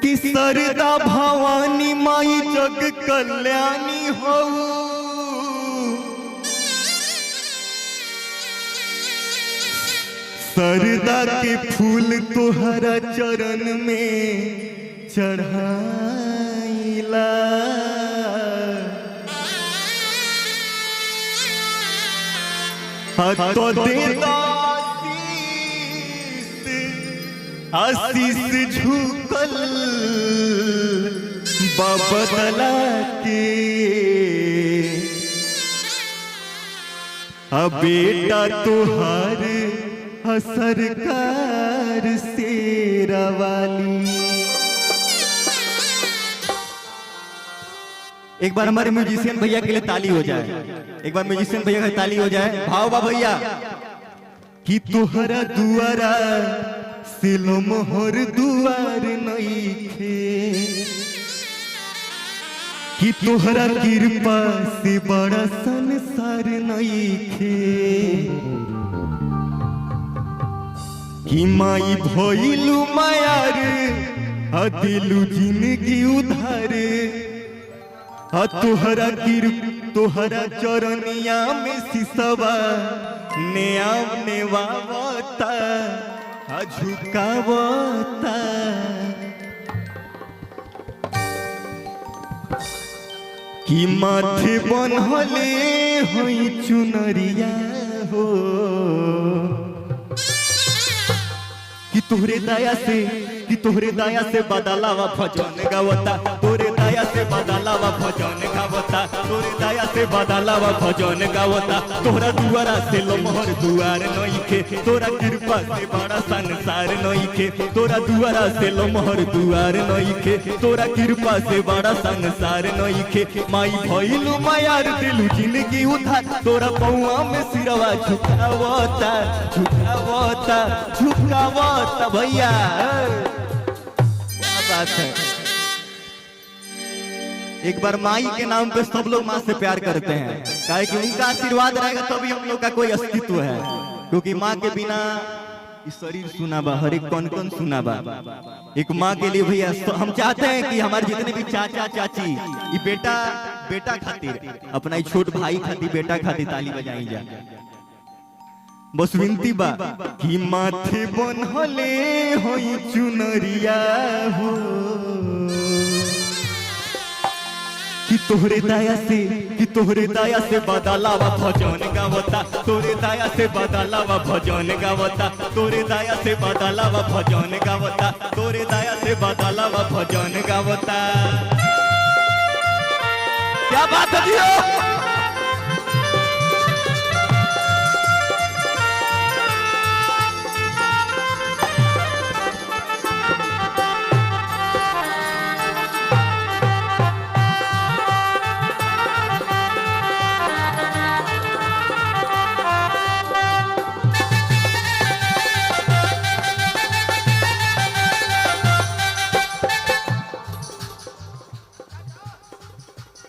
कि सरदा भवानी माई जग कल्याणी हो। सरदा के फूल तोहरा चरण में चढ़ाइला। तो दे आशीष झुकल बदला के। अब बेटा तुहार सरकार शेरा वाली। एक बार हमारे म्यूजिशियन भैया के लिए ताली हो जाए। एक बार म्यूजिशियन भैया का ताली हो जाए। भाव बा भैया कि तोहरा दुआरा सिलो मोहर दुआर नइखे, कि तोहरा कृपा से बड़ा संसार नइखे। कि माई भइलू मायार दिलू जिंदगी उधार। तोहरा चरनिया में सिसवा नेया नेवावता झुकावता। कि माथे बनहले होई चुनरिया हो। कि तोहरे दया से बदलावा भजन गावता। तोरे दया से बदलावा भजन गावता। तोरे दया से बदलावा भजन गावता। तोहरा दुआरा से लमहर दुआर नइखे, तोरा कृपा से बड़ा संसार नइखे। तोरा दुआरा से लमहर दुआर नइखे, तोरा कृपा से बड़ा संसार नइखे। माई भइलू मायार दिलू जिंदगी उधार। तोरा पौआ में सिरवा झुकावता झुकावता झुकावता। भैया क्या बात है। एक बार माई के नाम पे सब लोग माँ से प्यार करते हैं, काहे कि उनका आशीर्वाद रहेगा तभी हम लोग का कोई अस्तित्व है। क्योंकि माँ के बिना इस शरीर सुना बा, हर एक कौन कौन सुना बा। एक माँ के लिए भैया हम चाहते हैं कि हमारे जितने भी चाचा चाची ये बेटा खातिर, अपना ये छोट भाई खातिर, बेटा खातिर ताली बजाई जा। बस विनती बा कि माथे बनहले होई चुनरिया हो। कि तोहरे दया से बदलावा भजन गावता। तोरे दया से बदलावा भजन गावता। तोरे दया से बदलावा भजन गावता। तोरे दया से बदलावा भजन गावता। क्या बात है दियो।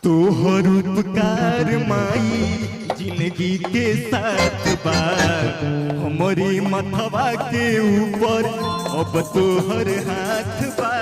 तोहर उपकार माई जिंदगी के साथ बा। हमारी मथवा के ऊपर अब तोहर हाथ बा।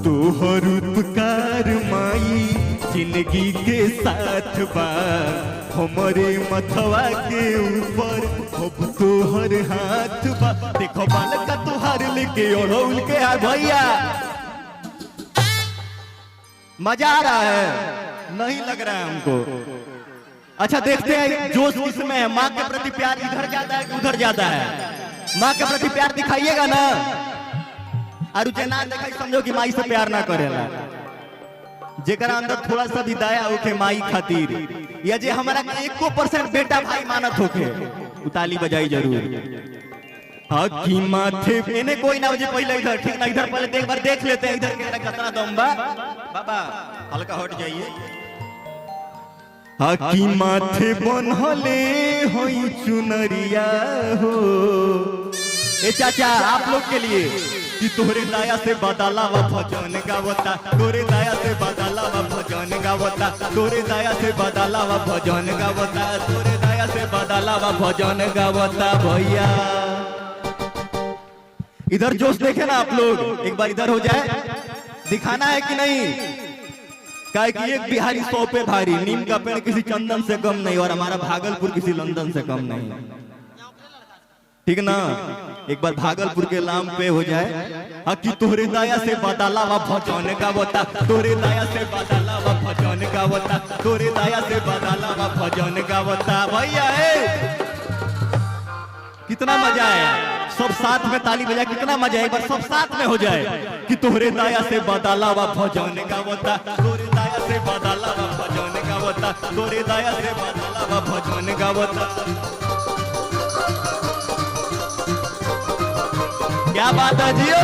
तोहर उपकार माई जिंदगी के साथ बा। हमारे मथवा के ऊपर अब तोहर हाथ बा। देखो बालका तोहार लेके ओढ़ौल के आ भैया। मजा आ रहा है नहीं लग रहा है हमको। अच्छा देखते हैं जोश किसमें है। माँ के प्रति प्यार इधर ज्यादा है कि उधर ज्यादा है। माँ के प्रति प्यार दिखाइएगा ना। और ना दिखाई समझो कि माई से प्यार ना करेला। जेकरा अंदर थोड़ा सा भी दया होके माई खातिर, या जे हमारा 1% बेटा भाई मानत होके, उताली बजाई जरूर। हाँ कि माथे इन्हें कोई ना बजे पहले इधर ठीक ना इधर पहले एक बार देख लेते हैं इधर के कितना दम बा। बाबा हल्का हट जाइए। हाँ कि माथे बनहले होई चुनरिया हो। ए चाचा आप लोग के लिए कि तोरे दया से बदलावा भजन गावता। तोरे दया से बदलावा भजन गावता। तोरे दया से बदलावा भजन गावता। तोरे दया दया से बदलावा भजन गावता भैया। इधर जोश देखे ना आप लोग, एक बार इधर हो जाए, दिखाना है कि नहीं? काहे कि एक बिहारी 100 पे भारी, नीम का पेड़ किसी चंदन से कम नहीं और हमारा भागलपुर किसी लंदन से कम नहीं, ठीक ना? एक बार भागलपुर के नाम पे हो जाए। हाँ कि तोहरे दया से बदलावा भजन गावता, तोहरे दया से बदलावा भजन गावता, तोहरे दया से बदलावा भजन गावता भैया। कितना मजा आया, सब साथ में ताली बजा, कितना मजा है, एक बार सब साथ में हो जाए कि तोहरे दया से बदलावा भजन गावता, तोहरे दया से बदलावा भजन गावता, तोहरे दया से बदलावा भजन गावता। क्या बात है जियो।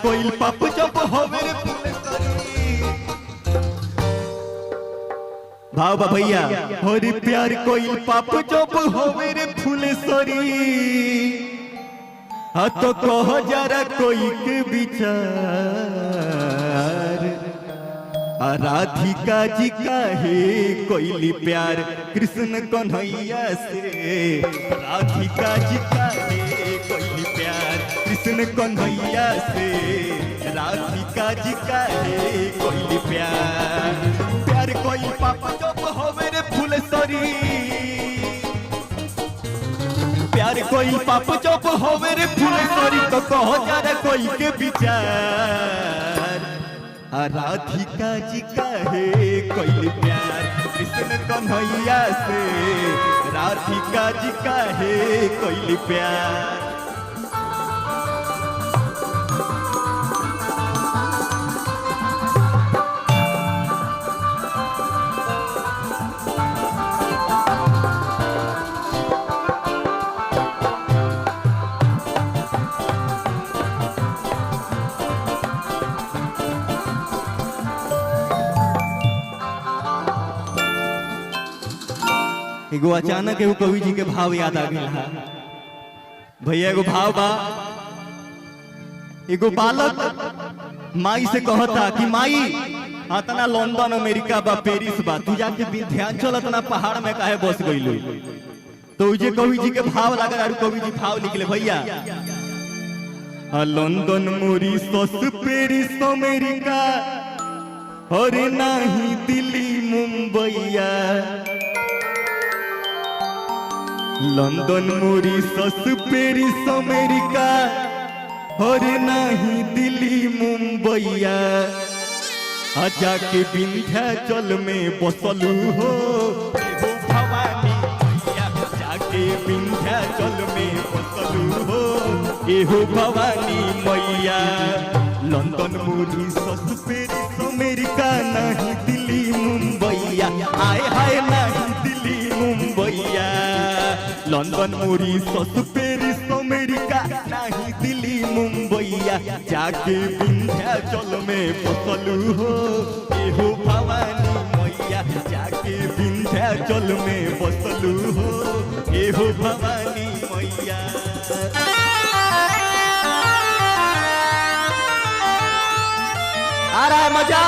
कोई पाप जब होवे रे भाव बा भैया, होरी प्यार कोई पाप जब होवे रे फुलेश्वरी। हाँ तो कह जरा कोई के विचार, राधिका जी का है कोई प्यार कृष्ण कन्हैया से, राधिका जी का है कोई प्यार कृष्ण कन्हैया से, राधिका जी का है कोई प्यार। प्यार कोई पाप जब होवे रे फुलेश्वरी, प्यार कोई पाप जब होवे रे फुलेश्वरी, तो कहो जरा कोई के विचार, राधिका जी का है कोई प्यार कृष्ण कन्हैया से, राधिका जी का है कोई प्यार। एगो अचानक एगो कवि जी के भाव याद आ गया भैया। एगो भाव बा, एगो बालक माई से कहता कि माई अतना लंदन अमेरिका बा पेरिस बा, तू जाके विंध्याचल अतना पहाड़ में काहे बस गइलो? तो जे कवि जी के भाव लागल और कवि जी भाव लिखले भैया। लंदन मॉरिशस पेरिस अमेरिका और नहीं दिल्ली मुंबईया, लंदन मॉरिशस पेरिस अमेरिका और नहीं दिल्ली मुंबईया, जाके विंध्याचल में बसलू हो भवानी मैया, जाके विंध्याचल में बसलू हो एहो भवानी मैया। लंदन मॉरिशस पेरिस अमेरिका नहीं दिल्ली मुंबईया, आए हाय नहीं दिल्ली मुंबईया। लंदन मॉरिशस पेरिस अमेरिका नहीं दिल्ली मुंबईया, जाके विंध्याचल में बसलू हो एहो भवानी मैया, जाके विंध्याचल में बसलू हो एहो भवानी मैया। आ रहा है मजा।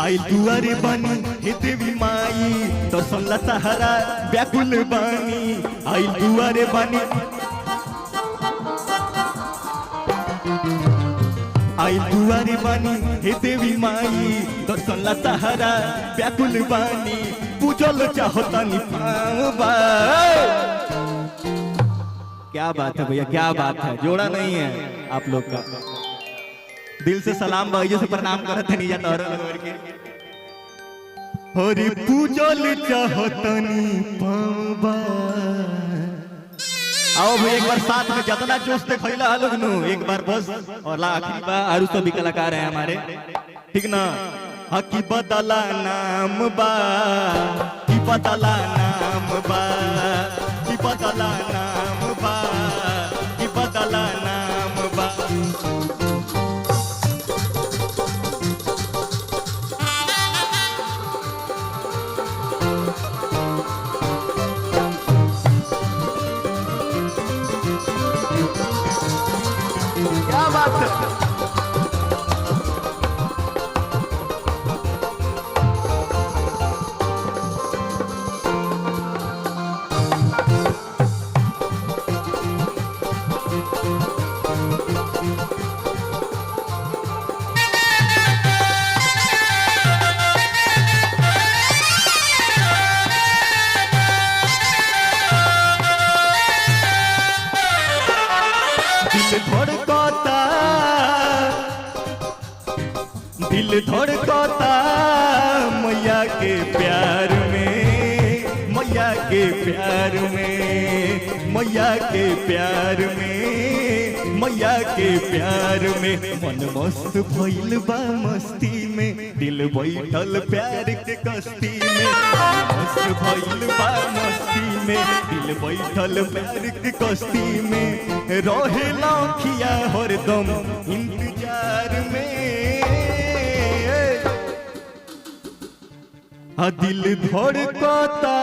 आई दुआरे बनी हे देवी माई, दर्शन ला सहारा व्याकुल बानी। आई दुआरे बनी, आई दुआरे बनी हे देवी माई, दर्शन ला सहारा व्याकुल बानी। पूजल चाहतानी पावा। क्या बात है भैया, क्या बात है, जोड़ा नहीं है आप लोग का। दिल से सलाम भाई से प्रणाम करत है नीजा तोहर के। हरि पूजल चाहतनी पावा। आओ भाई एक बार साथ में जितना जोश दिखैला लोग नु एक बार बस और आखिरी बार आरु सभी कलाकार हैं हमारे, ठीक ना। हकी बदला नाम बा, की बदला नाम बा, की बदला नाम बा, की बदला नाम बा। क्या बात है। दिल धड़कता मैया के प्यार में, मैया के प्यार में, मैया के प्यार में, मैया के प्यार में। मन मस्त भइल बा मस्ती में, दिल बैठल प्यार के कश्ती में। मस्त भइल बा मस्ती में, दिल बैठल प्यार के कश्ती में। रहे लौखिया हरदम इंतजार में, दिल धड़कता।